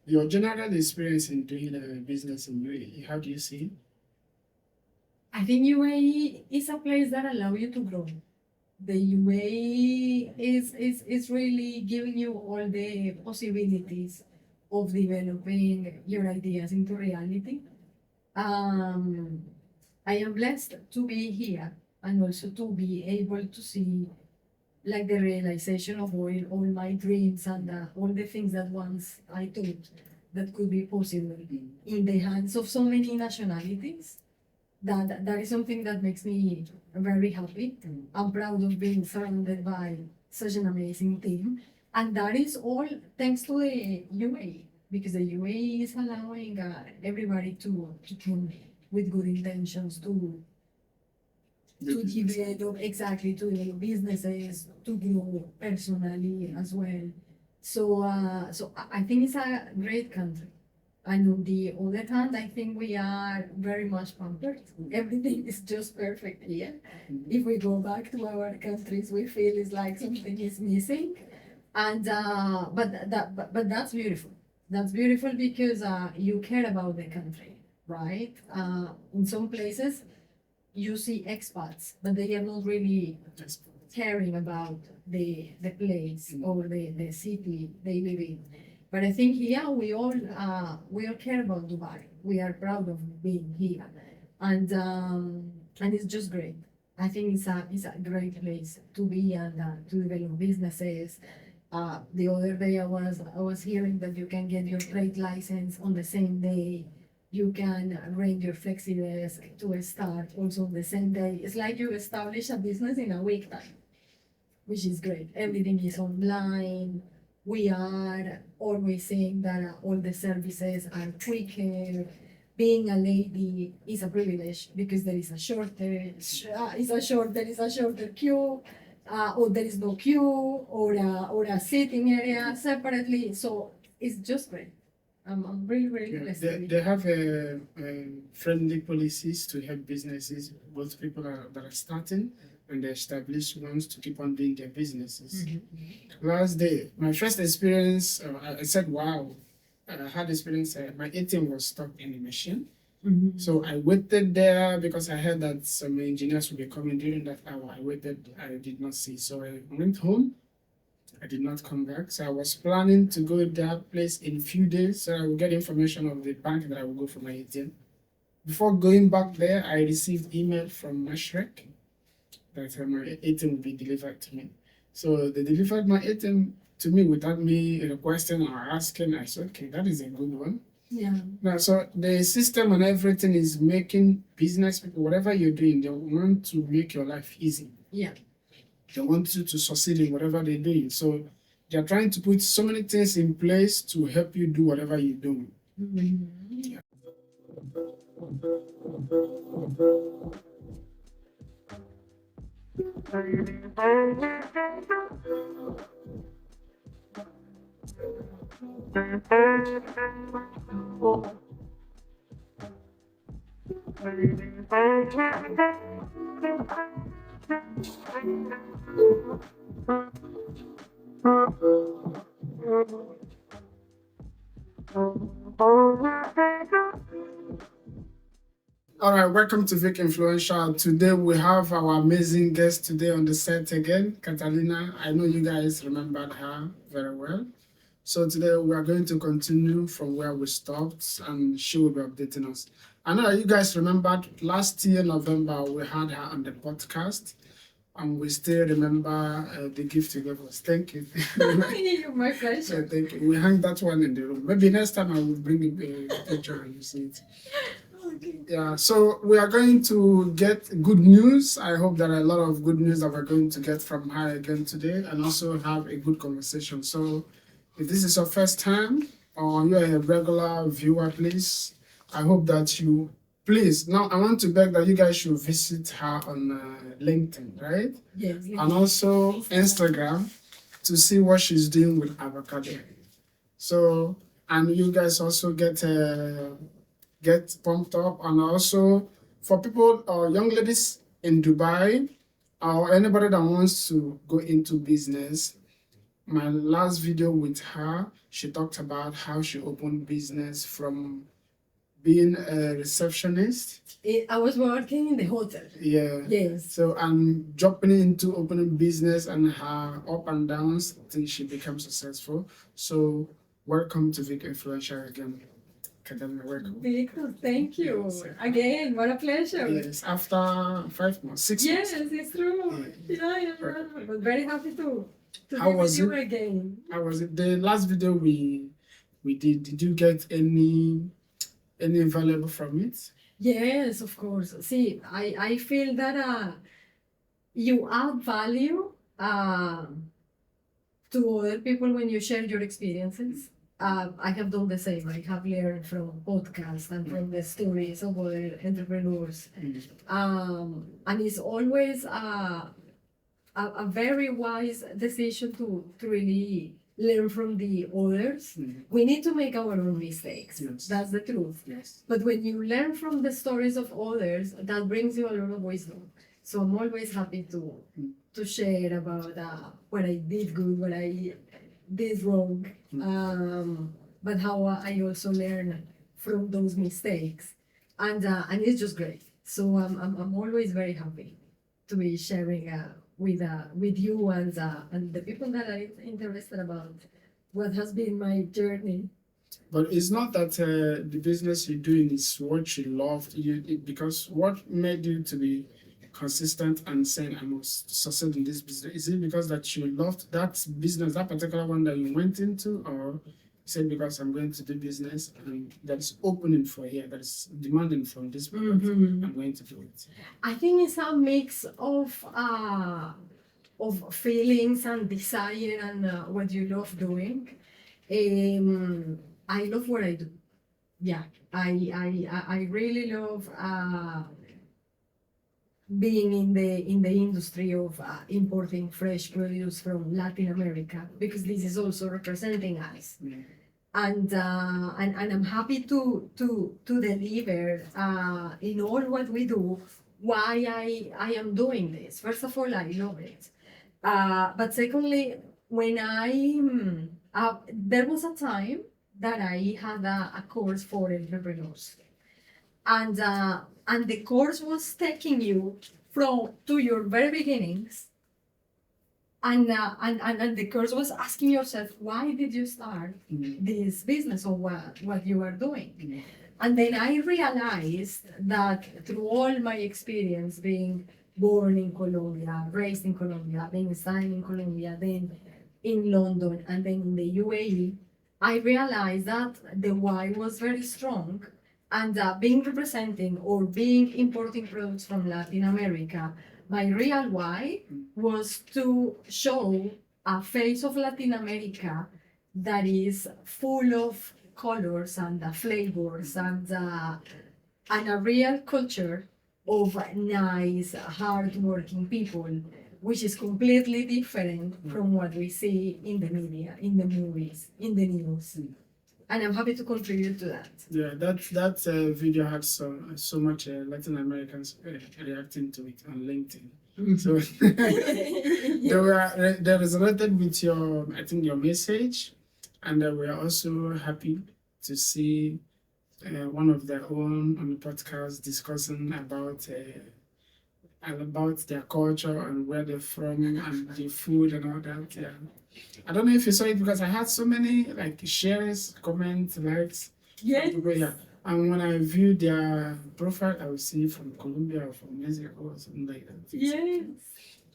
your general experience in doing business in UAE, how do you see it? I think UAE is a place that allows you to grow. The UAE is really giving you all the possibilities of developing your ideas into reality. Um, I am blessed to be here and also to be able to see like the realization of all my dreams and all the things that once I thought that could be possible in the hands of so many nationalities. That is something that makes me very happy. I'm proud of being surrounded by such an amazing team, and that is all thanks to the UAE, because the UAE is allowing everybody to come with good intentions to develop exactly to develop businesses, to grow personally as well. So I think it's a great country. And on the other hand, I think we are very much pampered. Everything is just perfect here. If we go back to our countries, we feel it's like something is missing. And but that's beautiful. That's beautiful because you care about the country, right? In some places, you see expats, but they are not really caring about the place or the city they live in. But I think here we all care about Dubai. We are proud of being here, and it's just great. I think it's a great place to be and to develop businesses. The other day I was hearing that you can get your trade license on the same day. You can rent your flexi desk to start also on the same day. It's like you establish a business in a week time, which is great. Everything is online. We are always saying that all the services are quicker. Being a lady is a privilege because there is a shortage. There is a shorter queue, or there is no queue, or a sitting area separately. So it's just great. I'm really Yeah, blessed. they have friendly policies to help businesses, both people that are starting and the established ones to keep on doing their businesses. Last day, my first experience, I said, wow. I had experience, my ATM was stuck in the machine. So I waited there because I heard that some engineers would be coming during that hour. I waited, I did not see. So I went home. I did not come back. So I was planning to go to that place in a few days so I will get information of the bank that I will go for my ATM. Before going back there, I received email from Mashrek that my ATM will be delivered to me. So they delivered my ATM to me without me requesting or asking. I said, okay, that is a good one. Yeah. Now, so the system and everything is making business people, whatever you're doing, they want to make your life easy. Yeah. They want you to succeed in whatever they're doing. So they're trying to put so many things in place to help you do whatever you're doing. Yeah. All right, welcome to Vic Influential. Today we have our amazing guest today on the set again, Catalina. I know you guys remembered her very well. So today we are going to continue from where we stopped and she will be updating us. I know that you guys remembered last year, November, we had her on the podcast and we still remember the gift you gave us. Thank you. My pleasure. Thank you. We hang that one in the room. Maybe next time I will bring a picture and you see it. Yeah, so we are going to get good news. I hope there are a lot of good news that we're going to get from her again today and also have a good conversation. So if this is your first time or you're a regular viewer, please, I hope that you, please, now I want to beg that you guys should visit her on LinkedIn, right? Yes. And also Instagram to see what she's doing with avocado. So, and you guys also get pumped up, and also for people or young ladies in Dubai or anybody that wants to go into business, my last video with her, she talked about how she opened business from being a receptionist. I was working in the hotel. Yeah. Yes. So I'm jumping into opening business and her up and downs till she becomes successful. So welcome to Vic Influential again. Catalina, welcome. Victor, thank you. Yes. Again, what a pleasure. Yes, after 5 months, 6 Yes, months. it's true. Yeah. But very happy to How be with was you it? again. How was it? The last video we did you get any valuable from it? Yes, of course. See, I feel that you add value to other people when you share your experiences. I have done the same. I have learned from podcasts and from the stories of other entrepreneurs. And it's always a very wise decision to really learn from the others. We need to make our own mistakes. Yes. That's the truth. Yes. But when you learn from the stories of others, that brings you a lot of wisdom. So I'm always happy to share about what I did good, what I did wrong, but how I also learn from those mistakes, and it's just great. So I'm always very happy to be sharing with you and the people that are interested about what has been my journey. But it's not that the business you're doing is what you loved, because what made you to be consistent and saying I must succeed in this business? Is it because that you loved that business, that particular one that you went into, or you said because I'm going to do business and that's opening for here, that's demanding from this product, I'm going to do it? I think it's a mix of feelings and desire and what you love doing. I love what I do. Yeah, I really love being in the industry of importing fresh produce from Latin America, because this is also representing us. And I'm happy to deliver in all what we do why I am doing this. First of all, I love it. But secondly, when there was a time that I had a course for entrepreneurs, and the course was taking you to your very beginnings, and the course was asking yourself, why did you start this business, or what you are doing? And then I realized that through all my experience being born in Colombia, raised in Colombia, being studying in Colombia, then in London, and then in the UAE, I realized that the why was very strong, and being representing or being importing products from Latin America, my real why was to show a face of Latin America that is full of colors and flavors and a real culture of nice, hard-working people, which is completely different from what we see in the media, in the movies, in the news. And I'm happy to contribute to that. Yeah, that video had so much Latin Americans reacting to it on LinkedIn. So they resonated with your message, and we are also happy to see one of their own on the podcast discussing about their culture and where they're from and the food and all that. Yeah. I don't know if you saw it, because I had so many shares, comments, likes. Yes. Yeah. And when I view their profile, I will see from Colombia or from Mexico or something like that. Yes.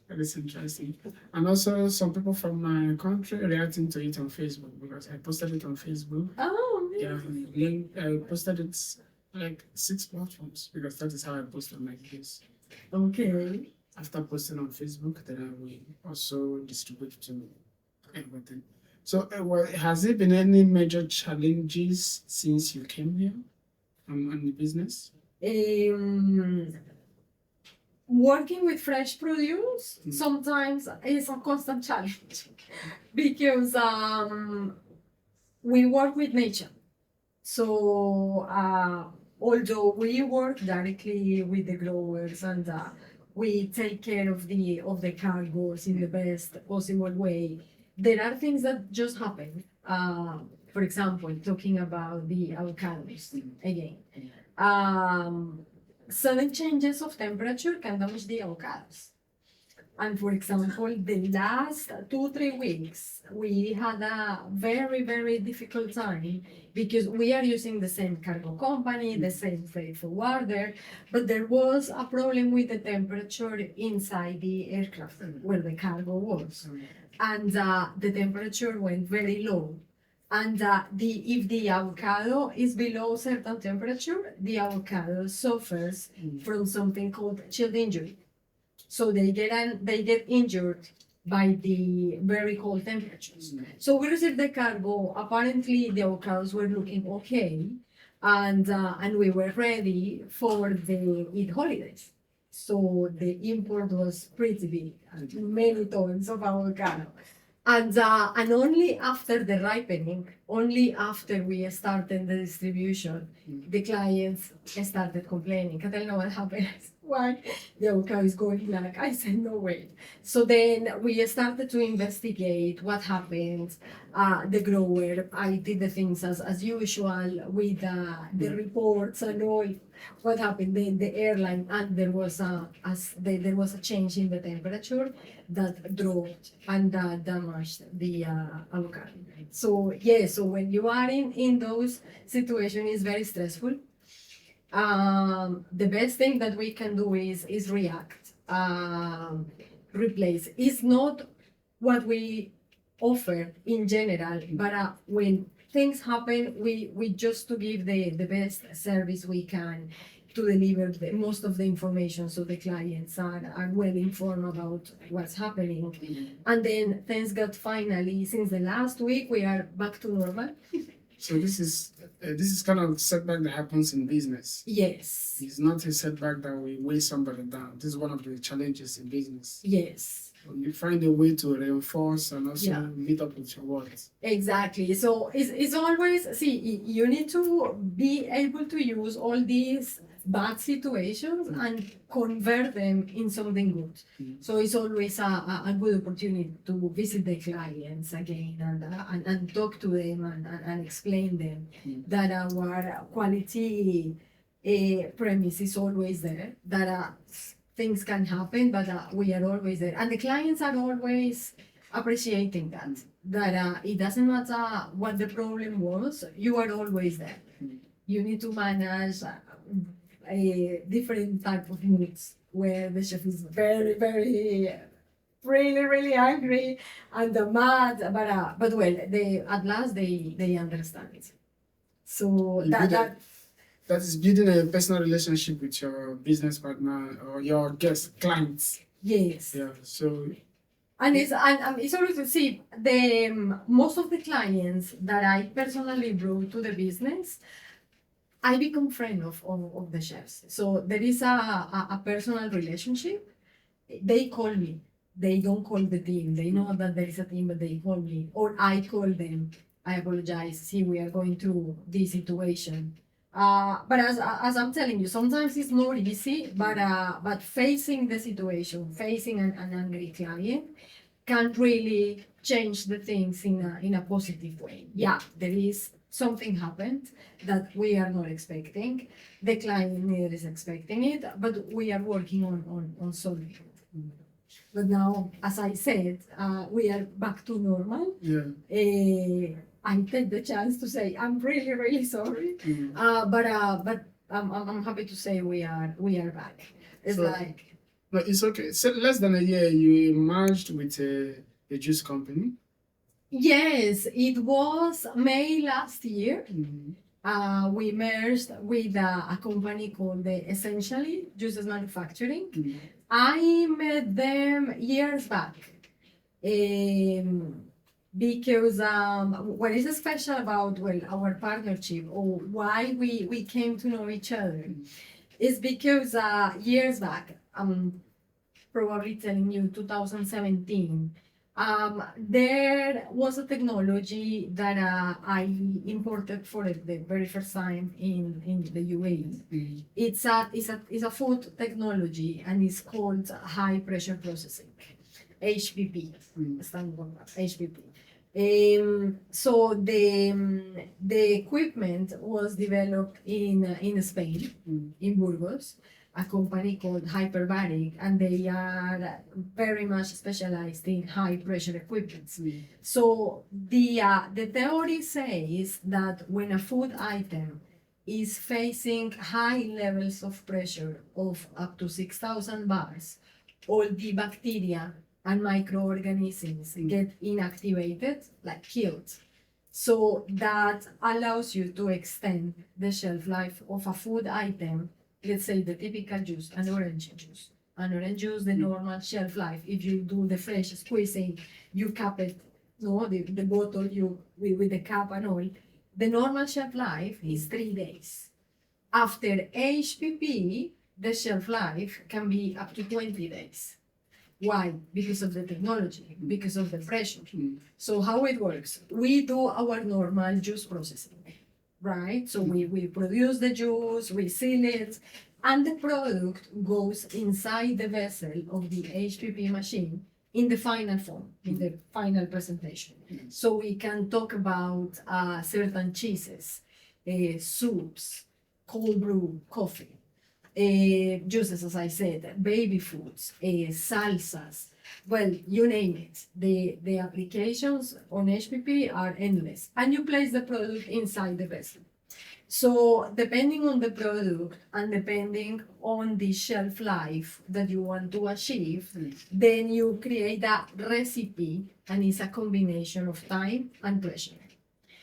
That is interesting. And also some people from my country reacting to it on Facebook, because I posted it on Facebook. Oh, Yeah, I posted it 6 platforms, because that is how I posted my videos. okay. After posting on Facebook, then I will also distribute to everything. So, has there been any major challenges since you came here on the business? Working with fresh produce sometimes is a constant challenge because we work with nature. So although we work directly with the growers and we take care of the cargoes in the best possible way, there are things that just happen. For example, talking about the avocados again. Sudden changes of temperature can damage the avocados. And for example, the last 2-3 weeks, we had a very, very difficult time because we are using the same cargo company, the same freight forwarder, but there was a problem with the temperature inside the aircraft where the cargo was. And the temperature went very low. And if the avocado is below certain temperature, the avocado suffers from something called chill injury. So they get injured by the very cold temperatures. So we received the cargo. Apparently, the avocados were looking okay, and we were ready for the Eid holidays. So the import was pretty big, many tons of avocado. And only after the ripening, only after we started the distribution, the clients started complaining. Catalina, what happened? Why the avocado is going black? I said, no way. So then we started to investigate what happened. The grower, I did the things as usual with the reports and all what happened. Then the airline, and there was a change in the temperature that dropped and damaged the avocado. So yeah, so when you are in those situations, it's very stressful. The best thing that we can do is react, replace. It's not what we offer in general, but when things happen, we just to give the best service we can to deliver most of the information so the clients are well informed about what's happening. And then things got finally, since the last week, we are back to normal. So this is kind of setback that happens in business. Yes. It's not a setback that will weigh somebody down. This is one of the challenges in business. Yes. You find a way to reinforce and also Yeah. meet up with your words. Exactly. So it's always, see, you need to be able to use all these bad situations and convert them in something good. So it's always a good opportunity to visit the clients again and talk to them and explain them that our quality premise is always there, that things can happen, but we are always there. And the clients are always appreciating that it doesn't matter what the problem was, you are always there. You need to manage a different type of moods where the chef is very, very, really, really angry and mad, but well, at last they understand it. So that is building a personal relationship with your business partner or your guest clients. Yes. Yeah. So. And it's always to see most of the clients that I personally brought to the business, I become friend of the chefs. So there is a personal relationship. They call me. They don't call the team. They know that there is a team, but they call me. Or I call them. I apologize. See, we are going through this situation. But as I'm telling you, sometimes it's not easy, but facing the situation, facing an angry client can really change the things in a positive way. Yeah, there is something happened that we are not expecting. The client neither is expecting it, but we are working on solving it. But now, as I said, we are back to normal. Yeah. I take the chance to say I'm really, really sorry. But I'm happy to say we are back. It's So, no, it's okay. So less than a year, you merged with a juice company. Yes, it was May last year. We merged with a company called Essentially Juices Manufacturing. I met them years back. Because what is special about our partnership or why we came to know each other is because years back, probably telling you 2017, there was a technology that I imported for the very first time in the UAE. It's a food technology and it's called high pressure processing. HPP, Mm. stand for HPP. So the equipment was developed in Spain, in Burgos, a company called Hyperbaric, and they are very much specialized in high pressure equipment. So the theory says that when a food item is facing high levels of pressure of up to 6,000 bars, all the bacteria and microorganisms get inactivated, like killed. So that allows you to extend the shelf life of a food item. Let's say the typical juice, an orange juice. An orange juice, the normal shelf life, if you do the fresh squeezing, you cap it, no, the bottle you with the cap and all, the normal shelf life is 3 days. After HPP, the shelf life can be up to 20 days. Why? Because of the technology, because of the pressure. So how it works? We do our normal juice processing, right? So we produce the juice, we seal it, and the product goes inside the vessel of the HPP machine in the final form, in the final presentation. So we can talk about certain cheeses, soups, cold brew coffee, juices, as I said, baby foods, salsas, well, you name it. The applications on HPP are endless, and you place the product inside the vessel. So depending on the product and depending on the shelf life that you want to achieve, then you create a recipe, and it's a combination of time and pressure.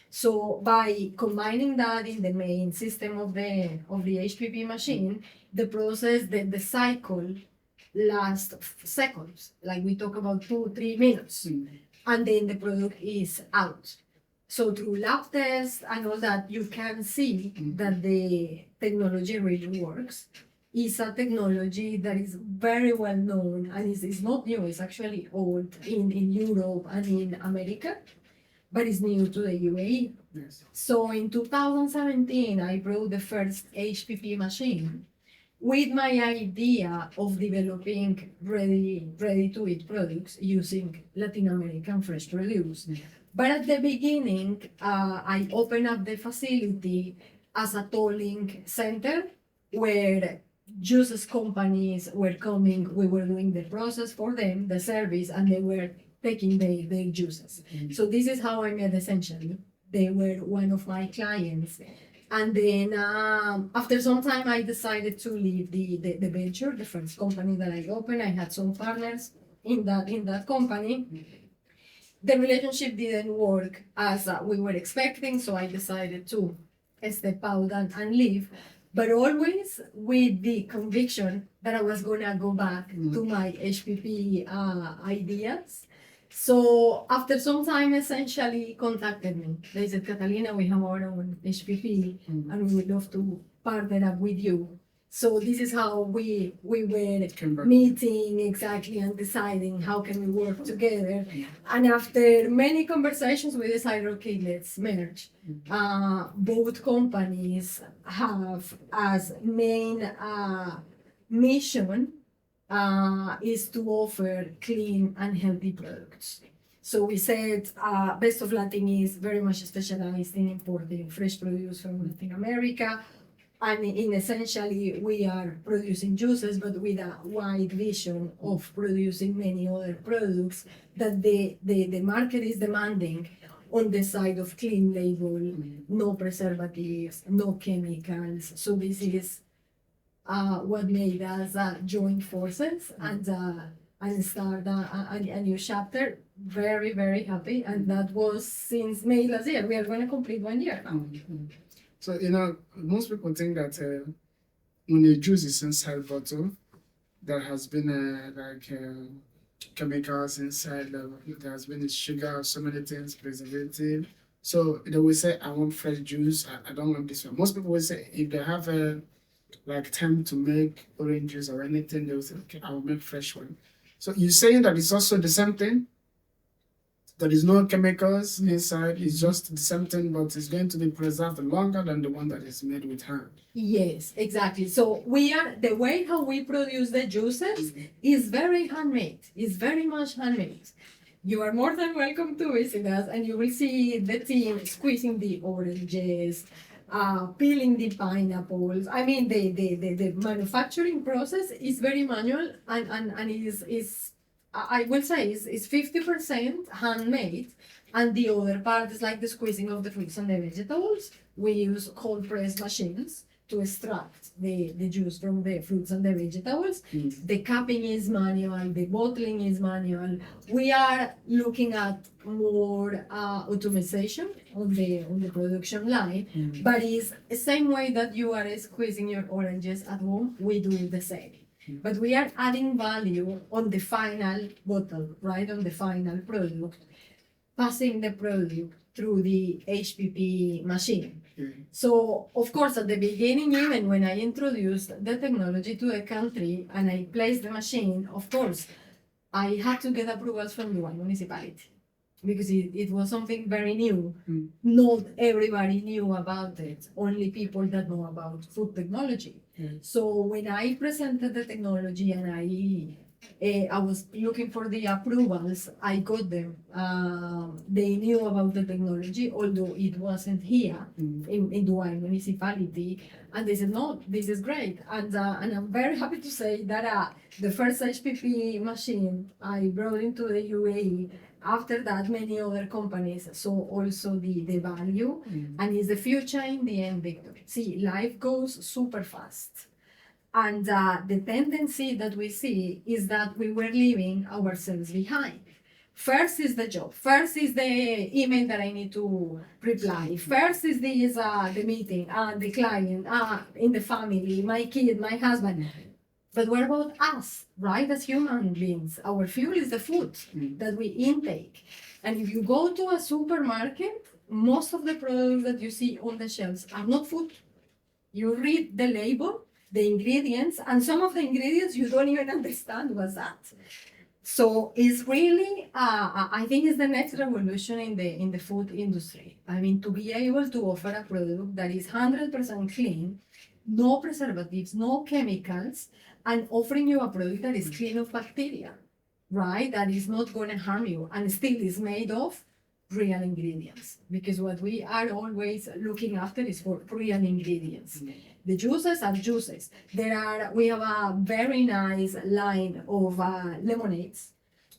So by combining that in the main system of the HPP machine, the process, the cycle lasts seconds, like we talk about 2-3 minutes, and then the product is out. So through lab tests and all that, you can see that the technology really works. It's a technology that is very well known, and it's not new, it's actually old in Europe and in America, but it's new to the UAE. Yes. So in 2017, I brought the first HPP machine with my idea of developing ready-to-eat products using Latin American fresh produce. But at the beginning, I opened up the facility as a tolling center where juices companies were coming, we were doing the process for them, the service, and they were taking their juices. So this is how I met essentially. They were one of my clients. And then after some time, I decided to leave the venture, the first company that I opened. I had some partners in that company. The relationship didn't work as we were expecting, so I decided to step out and leave, but always with the conviction that I was gonna go back to my HPP ideas. So after some time, essentially contacted me. They said, Catalina, we have our own HPP and we would love to partner up with you. So this is how we were meeting exactly and deciding how can we work together. And after many conversations, we decided, okay, let's merge. Both companies have as main mission is to offer clean and healthy products. So we said Best of Latin is very much specialized in importing fresh produce from Latin America. And in essentially, we are producing juices, but with a wide vision of producing many other products that the market is demanding on the side of clean label, no preservatives, no chemicals. So this is what made us join forces and start a new chapter. Very, very happy. And that was since May last year. We are going to complete 1 year now. So, most people think that when a juice is inside bottle, there has been chemicals inside, there has been sugar, so many things, preservative. So they will say, I want fresh juice, I don't want this one. Most people will say, if they have time to make orange juice or anything, they will say, okay, I will make fresh one. So you're saying that it's also the same thing? There is no chemicals inside. It's just the same thing, but it's going to be preserved longer than the one that is made with hand. Yes, exactly. So we are the way how we produce the juices is very handmade. It's very much handmade. You are more than welcome to visit us, and you will see the team squeezing the oranges, peeling the pineapples. I mean, the manufacturing process is very manual, and is I will say is 50% handmade, and the other part is like the squeezing of the fruits and the vegetables. We use cold press machines to extract the juice from the fruits and the vegetables. The capping is manual, the bottling is manual. We are looking at more automation on the production line, but it's the same way that you are squeezing your oranges at home, we do the same. But we are adding value on the final bottle, right, on the final product, passing the product through the HPP machine. So, of course, at the beginning, even when I introduced the technology to the country and I placed the machine, of course, I had to get approvals from the municipality because it was something very new. Not everybody knew about it, only people that know about food technology. So when I presented the technology and I was looking for the approvals, I got them. They knew about the technology, although it wasn't here in Dubai municipality. And they said, no, this is great. And I'm very happy to say that the first HPP machine I brought into the UAE, after that, many other companies saw also the value, and it's the future in the end, Victor. See, life goes super fast. And the tendency that we see is that we were leaving ourselves behind. First is the job. First is the email that I need to reply. First is the meeting, the client, in the family, my kid, my husband. But what about us, right? As human beings, our fuel is the food that we intake. And if you go to a supermarket, most of the products that you see on the shelves are not food. You read the label, the ingredients, and some of the ingredients you don't even understand what's that. So it's really, I think it's the next revolution in the food industry. I mean, to be able to offer a product that is 100% clean, no preservatives, no chemicals, and offering you a product that is clean of bacteria, right? That is not going to harm you and still is made of real ingredients. Because what we are always looking after is for real ingredients. The juices are juices. We have a very nice line of lemonades.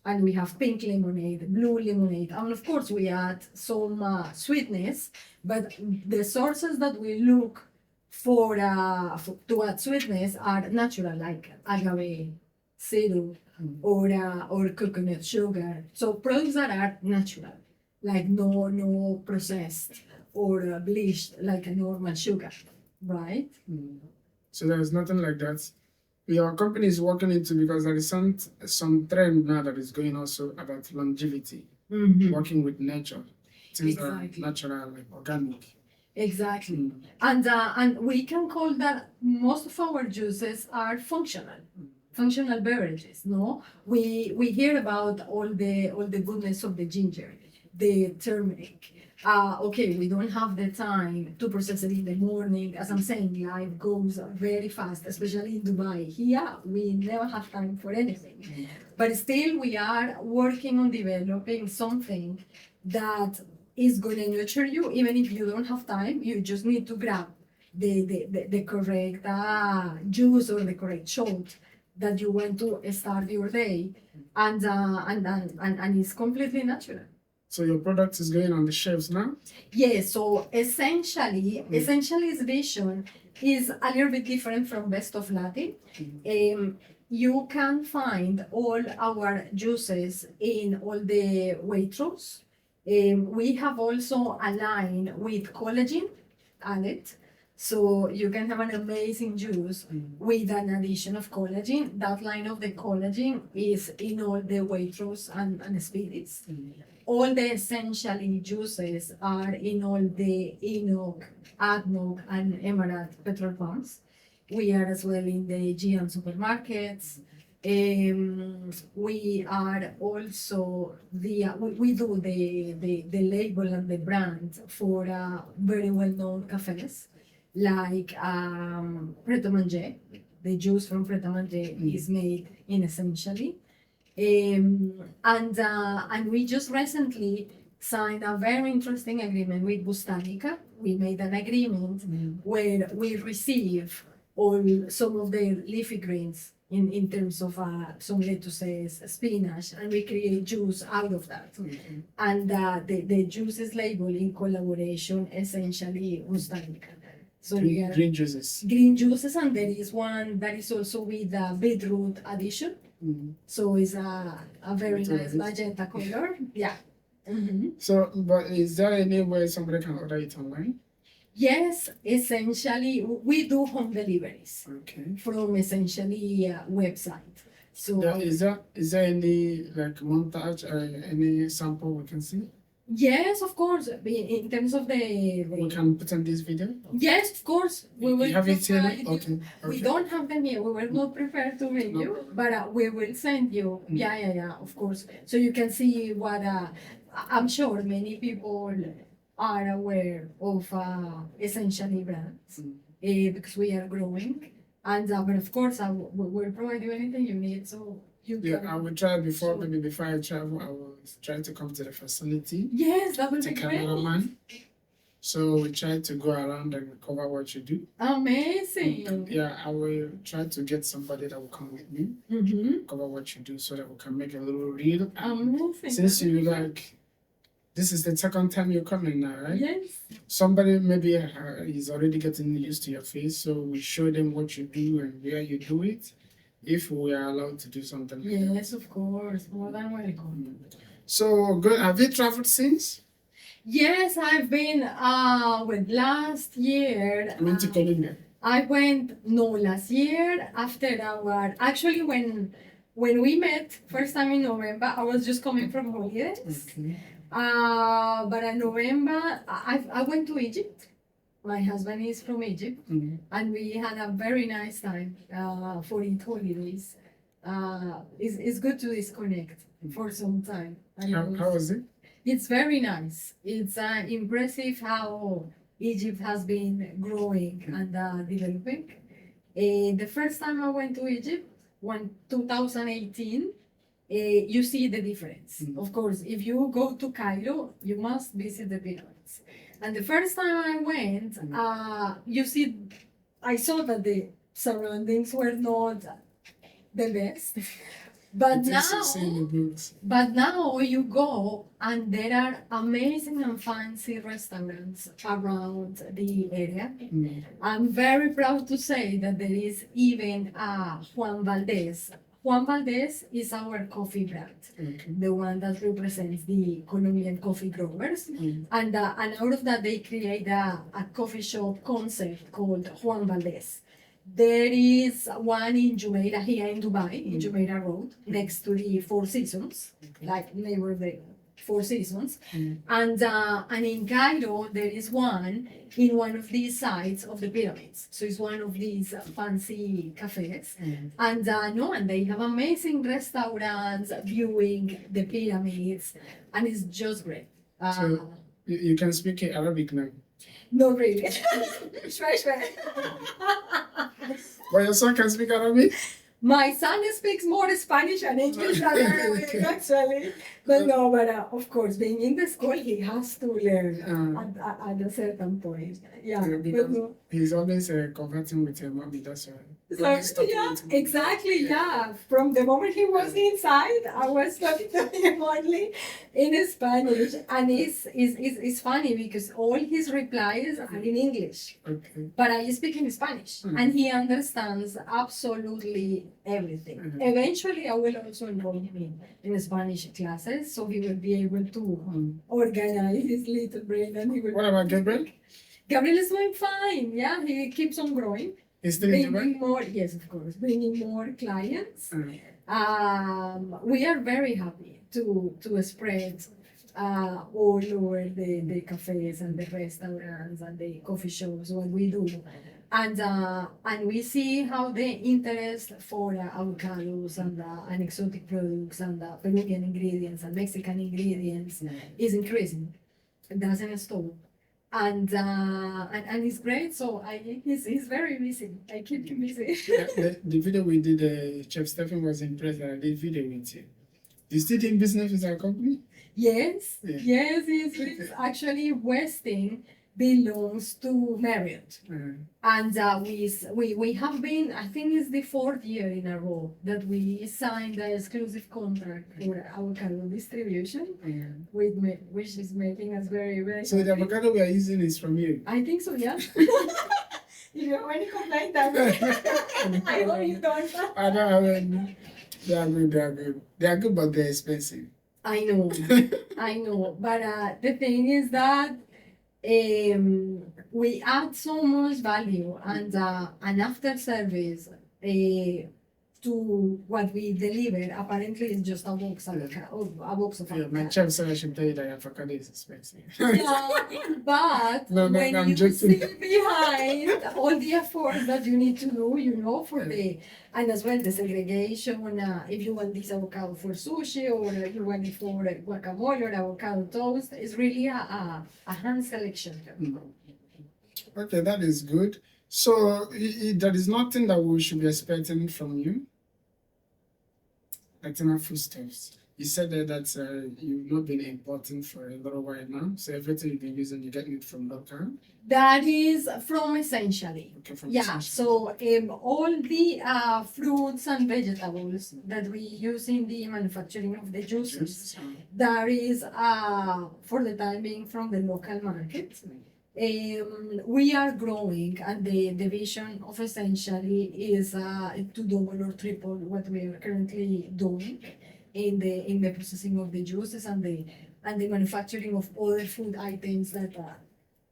And we have pink lemonade, blue lemonade, and of course we add some sweetness, but the sources that we look for to add sweetness are natural, like agave syrup or coconut sugar. So products that are natural, like no processed or bleached like a normal sugar, right? So there is nothing like that. Your company is working into, because there is some trend now that is going also about longevity, working with nature, things that are natural, like organic. Exactly. And we can call that most of our juices are functional beverages. No, we hear about all the goodness of the ginger, the turmeric. Okay, we don't have the time to process it in the morning. As I'm saying, life goes very fast, especially in Dubai. Here, we never have time for anything. But still, we are working on developing something that is going to nurture you, even if you don't have time. You just need to grab the correct juice or the correct shot that you want to start your day, and it's completely natural. So your product is going on the shelves now? Yes. So essentially, its vision is a little bit different from Best of Latin. You can find all our juices in all the Waitrose. We have also a line with collagen added, so you can have an amazing juice with an addition of collagen. That line of the collagen is in all the Waitrose and spirits. All the essentially juices are in all the Enoch, ADNOC, and Emerald petrol pumps. We are as well in the GM supermarkets. We are also we do the label and the brand for very well-known cafes like Pret a Manger. The juice from Pret a Manger is made in Essentially. And we just recently signed a very interesting agreement with Botanica. We made an agreement where we receive all some of their leafy greens in terms of some lettuces, spinach, and we create juice out of that. And the juice is labeled in collaboration Essentially Botanica. So green juices. Green juices, and there is one that is also with beetroot addition. So it's a very nice magenta color. Yeah. So, but is there any way somebody can order it online? Yes, Essentially, we do home deliveries Okay. from Essentially website. So Is there any like montage or any sample we can see? yes, of course. In terms of We can put on this video. yes, of course. We will You have it here? provide you- Okay. We don't have them here. We were not prepared to bring you, but we will send you. Yeah, of course. So you can see what I'm sure many people are aware of Essentially brands because we are growing. And but of course, we will provide you anything you need. So you can. I will try before I travel. I will try to come to the facility. Yes, that would The be great. cameraman. So we try to go around and cover what you do. Amazing. Yeah, I will try to get somebody that will come with me, cover what you do, so that we can make a little reel. Amazing. Since you this is the second time you're coming now, right? Yes. Somebody maybe is already getting used to your face, so we show them what you do and where you do it, if we are allowed to do something like that. Yes, of course. More than welcome. So, good. Have you traveled since? Yes, I've been last year. I went to Catalina. I went last year after actually when we met first time in November, I was just coming from holidays. Okay. But in November I went to Egypt. My husband is from Egypt, and we had a very nice time for it holidays. It's good to disconnect for some time. How was it? It's very nice. It's impressive how Egypt has been growing and developing. The first time I went to Egypt, 2018, you see the difference. Of course, if you go to Cairo, you must visit the pyramids. And the first time I went, I saw that the surroundings were not the best. But now you go and there are amazing and fancy restaurants around the area. I'm very proud to say that there is even Juan Valdez. Juan Valdez is our coffee brand, the one that represents the Colombian coffee growers. And out of that, they create a coffee shop concept called Juan Valdez. There is one in Jumeirah here in Dubai, in Jumeirah Road, next to the Four Seasons, like neighbor the Four Seasons. And in Cairo, there is one in one of these sides of the pyramids. So it's one of these fancy cafes. And they have amazing restaurants viewing the pyramids, and it's just great. So you can speak Arabic now? Not really. But your son can speak Arabic? My son speaks more Spanish and English than Arabic, actually. But of course, being in the school, he has to learn at a certain point. Yeah, he's always conversing with your mommy, that's why. Exactly. Yeah. From the moment he was inside, I was talking to him only in Spanish, and it's funny because all his replies are in English. Okay. But I speak in Spanish, and he understands absolutely everything. Eventually, I will also enroll him in Spanish classes, so he will be able to organize his little brain, and he will. What about Gabriel? Gabriel is doing fine. Yeah, he keeps on growing. Is there Bringing more, yes, of course, bringing more clients. We are very happy to spread all over the cafes and the restaurants and the coffee shops what we do. And we see how the interest for avocados and exotic products and Peruvian ingredients and Mexican ingredients is increasing. It doesn't stop. And it's great. So he's very busy. I keep him busy. The video we did, Chef Stephen was impressed that I did video with you. You still doing business with our company? Yes, Yeah. yes, he's actually Westing belongs to Marriott. And we have been, I think it's the 4th year in a row that we signed an exclusive contract for avocado distribution, which is making us very, very So the happy. avocado we are using is from you? I think so, yeah. If you have any complaint, I hope you don't. I don't have any. They are good, they are good. They are good, but they're expensive. I know, I know. But the thing is that we add so much value and after service to what we deliver. Apparently, it's just a box of Yeah, my avocado. chef said I should tell you that avocado is expensive. Yeah, but No, when I'm you joking. see behind all the effort that you need to do, for the, and as well the segregation, if you want this avocado for sushi or you want it for guacamole or avocado toast, it's really a hand selection. Okay, that is good. So there is nothing that we should be expecting from you. Latina foodstuffs. You said that you've not been importing for a little while now. So everything you've been using, you're getting it from local. That is from essentially. Okay, from Yeah, so all the fruits and vegetables that we use in the manufacturing of the juices, juice. that is for the time being from the local market. We are growing, and the vision of essentially is to double or triple what we are currently doing in the processing of the juices and the manufacturing of other food items that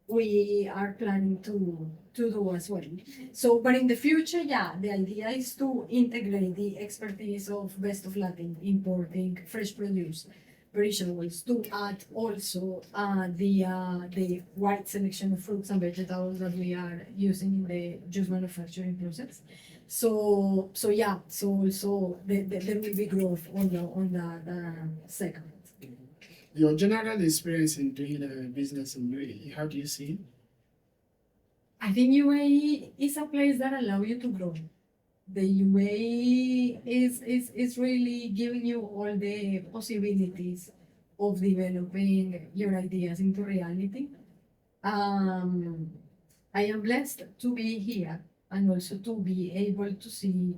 we are planning to do as well. So, but in the future, yeah, the idea is to integrate the expertise of Best of Latin importing fresh produce perishables to add also the wide selection of fruits and vegetables that we are using in the juice manufacturing process. So yeah, so there will be growth on that segment. Your general experience in doing business in UAE, how do you see it? I think UAE is a place that allows you to grow. The UAE is really giving you all the possibilities of developing your ideas into reality. I am blessed to be here and also to be able to see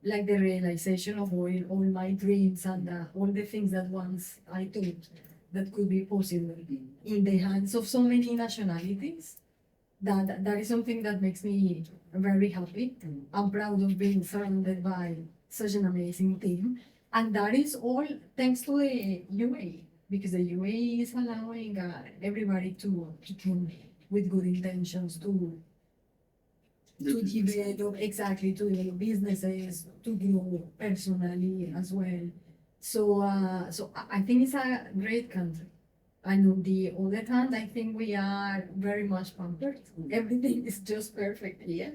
like the realization of all my dreams and all the things that once I thought that could be possible in the hands of so many nationalities. That is something that makes me very happy. I'm proud of being surrounded by such an amazing team. And that is all thanks to the UAE, because the UAE is allowing everybody to come with good intentions to develop, exactly, to develop businesses, to grow personally as well. So I think it's a great country. And on the other hand, I think we are very much pampered. Everything is just perfect here.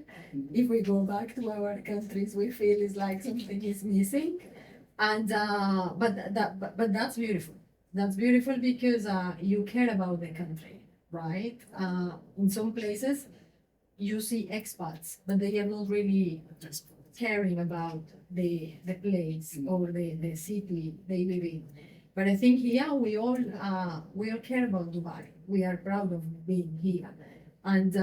If we go back to our countries, we feel it's like something is missing. And but that's beautiful. That's beautiful because you care about the country, right? In some places, you see expats, but they are not really caring about the place or the city they live in. But I think here we all care about Dubai. We are proud of being here, and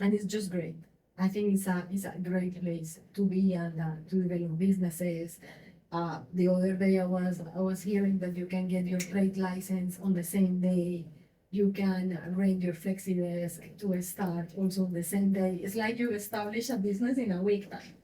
it's just great. I think it's a great place to be and to develop businesses. The other day I was hearing that you can get your trade license on the same day. You can rent your flexi desk to start also on the same day. It's like you establish a business in a week time,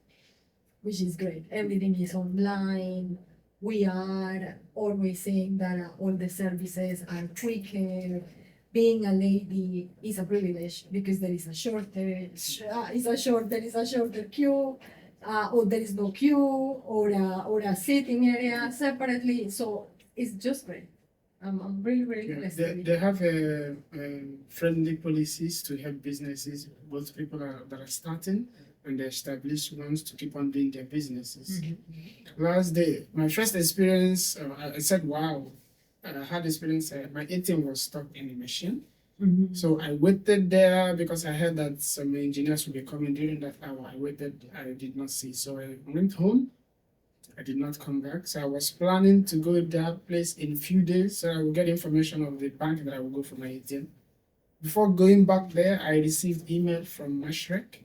which is great. Everything is online. We are always saying that all the services are quicker. Being a lady is a privilege because there is a shortage. There is a shorter queue, or there is no queue, or a sitting area separately. So it's just great. I'm really, really Yeah, blessed. they have friendly policies to help businesses, both people that are starting and the established ones to keep on doing their businesses. Last day, my first experience, I said, wow. I had experience, my ATM was stuck in the machine. So I waited there because I heard that some engineers would be coming during that hour. I waited, I did not see. So I went home. I did not come back. So I was planning to go to that place in a few days so I will get information of the bank that I will go for my ATM. Before going back there, I received email from Mashrek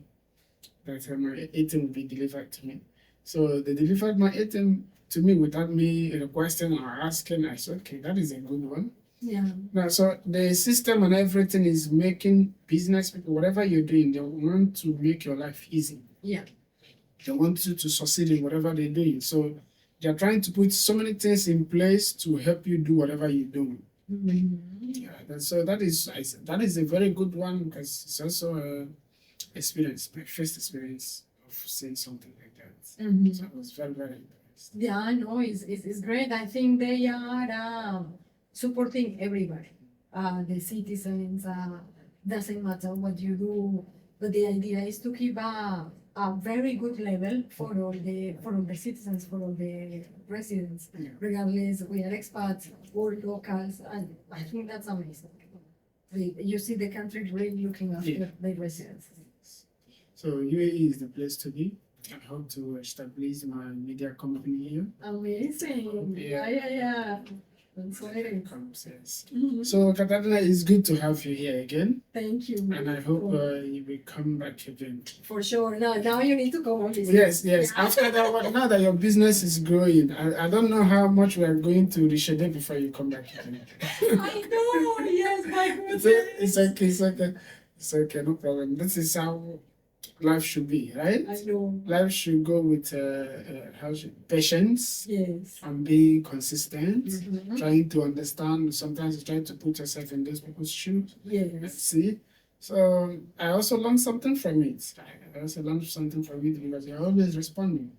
that my ATM will be delivered to me. So they delivered my ATM to me without me requesting or asking. I said, okay, that is a good one. Yeah. Now, so the system and everything is making business people, whatever you're doing, they want to make your life easy. Yeah. They want you to succeed in whatever they're doing. So they're trying to put so many things in place to help you do whatever you're doing. Yeah, so that is a very good one because it's also experience, my first experience of seeing something like that. So I was very, very impressed. Yeah, I know it's great. I think they are supporting everybody, the citizens. Doesn't matter what you do, but the idea is to keep a very good level for all the citizens, for all the residents, Yeah. regardless we are expats or locals, and I think that's amazing. You see the country really looking after Yeah. the residents. So UAE is the place to be. I hope to establish my media company here. Amazing. Yeah. Yeah. That's great. Yes. Mhm. So Catalina, it's good to have you here again, Thank you. and I hope you will come back again. For sure. Now you need to come on visit. Yes. Yeah. After that one, now that your business is growing, I don't know how much we are going to reschedule before you come back again. I know. Yes, my goodness. It's okay, no problem. This is how life should be, right? I know. Life should go with patience Yes. and being consistent, Mhm. trying to understand. Sometimes you try to put yourself in those people's shoes. Yes. See, so I also learned something from it. I also learned something from it because you're always responding.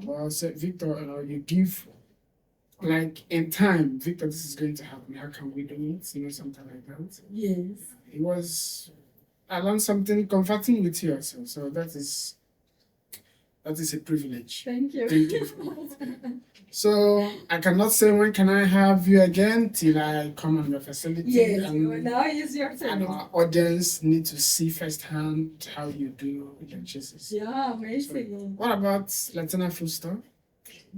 Well, say, Victor, you give like in time, Victor, this is going to happen. How can we do it? Something like that. Yes. It was I learned something comforting with you also. So that is a privilege. Thank you. Thank you. So I cannot say when can I have you again till I come on your facility. Yes. And Now it's your turn. our audience need to see firsthand how you do the chases. Yeah, amazing. What about Latina food stuff?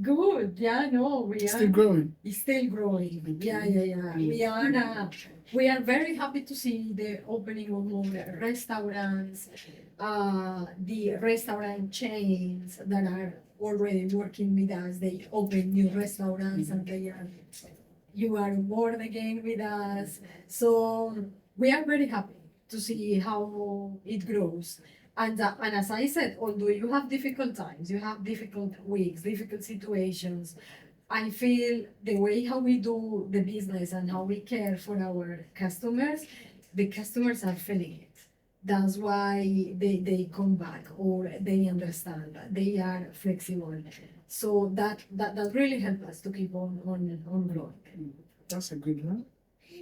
Good. Yeah, no, we It's are. still growing. It's still growing. Okay. Yeah. We are very happy to see the opening of more restaurants, the restaurant chains that are already working with us. They open new restaurants and you are on board again with us. So we are very happy to see how it grows. And as I said, although you have difficult times, you have difficult weeks, difficult situations, I feel the way how we do the business and how we care for our customers, the customers are feeling it. That's why they come back or they understand. They are flexible. So that really helps us to keep on growing. That's a good one.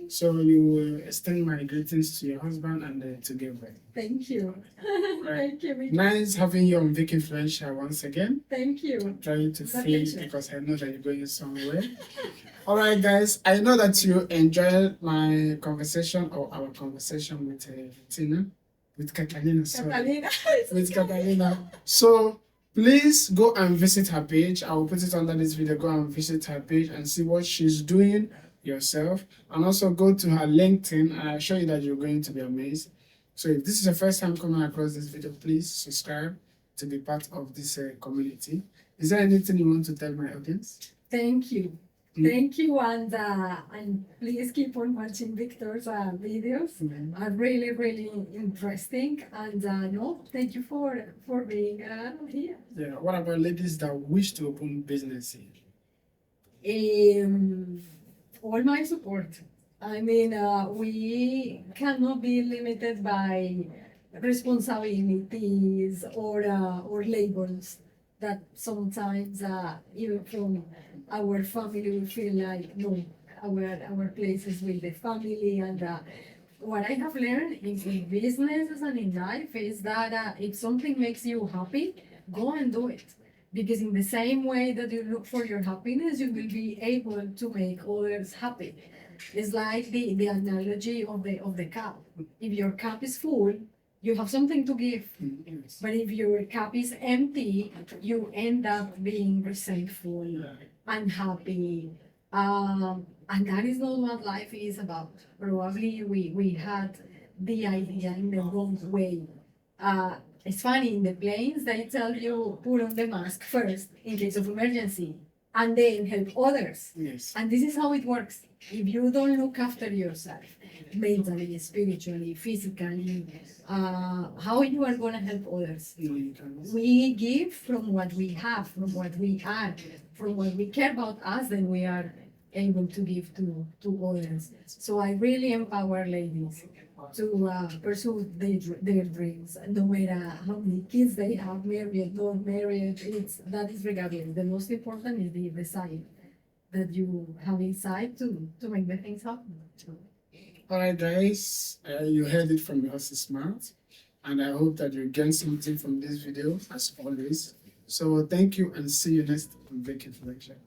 So you extend my greetings to your husband and together. Thank you. Right. Thank you. Nice having you on Vic Influential once again. Thank you. I'm trying to My feel pleasure. because I know that you're going somewhere. All right, guys. I know that you enjoyed my conversation or our conversation with Tina, with Catalina. Sorry. Catalina. With Catalina. So please go and visit her page. I will put it under this video. Go and visit her page and see what she's doing yourself. And also go to her LinkedIn and I'll show you that you're going to be amazed. So if this is the first time coming across this video, please subscribe to be part of this community. Is there anything you want to tell my audience? Thank you. Mm. Thank you, and please keep on watching Victor's videos. Are really, really interesting. And no, thank you for being here. Yeah. What about ladies that wish to open business? All my support. I mean, we cannot be limited by responsibilities or labels that sometimes even from our family we feel like no, our places with the family. And what I have learned in businesses and in life is that if something makes you happy, go and do it. Because in the same way that you look for your happiness, you will be able to make others happy. It's like the analogy of the cup. If your cup is full, you have something to give. Yes. But if your cup is empty, you end up being resentful, unhappy. And that is not what life is about. Probably we had the idea in the wrong way. It's funny, in the planes, they tell you put on the mask first in case of emergency and then help others. Yes. And this is how it works. If you don't look after yourself, mentally, spiritually, physically, how you are going to help others? No, you cannot. We give from what we have, from what we are, from what we care about us, then we are able to give to others. So I really empower ladies to pursue their dreams, no matter how many kids they have, married, not married. That is regardless. The most important is the desire that you have inside to make the things happen. All right, guys, you heard it from us smart, and I hope that you gain something from this video as always. So thank you, and see you next on Vacant Lecture.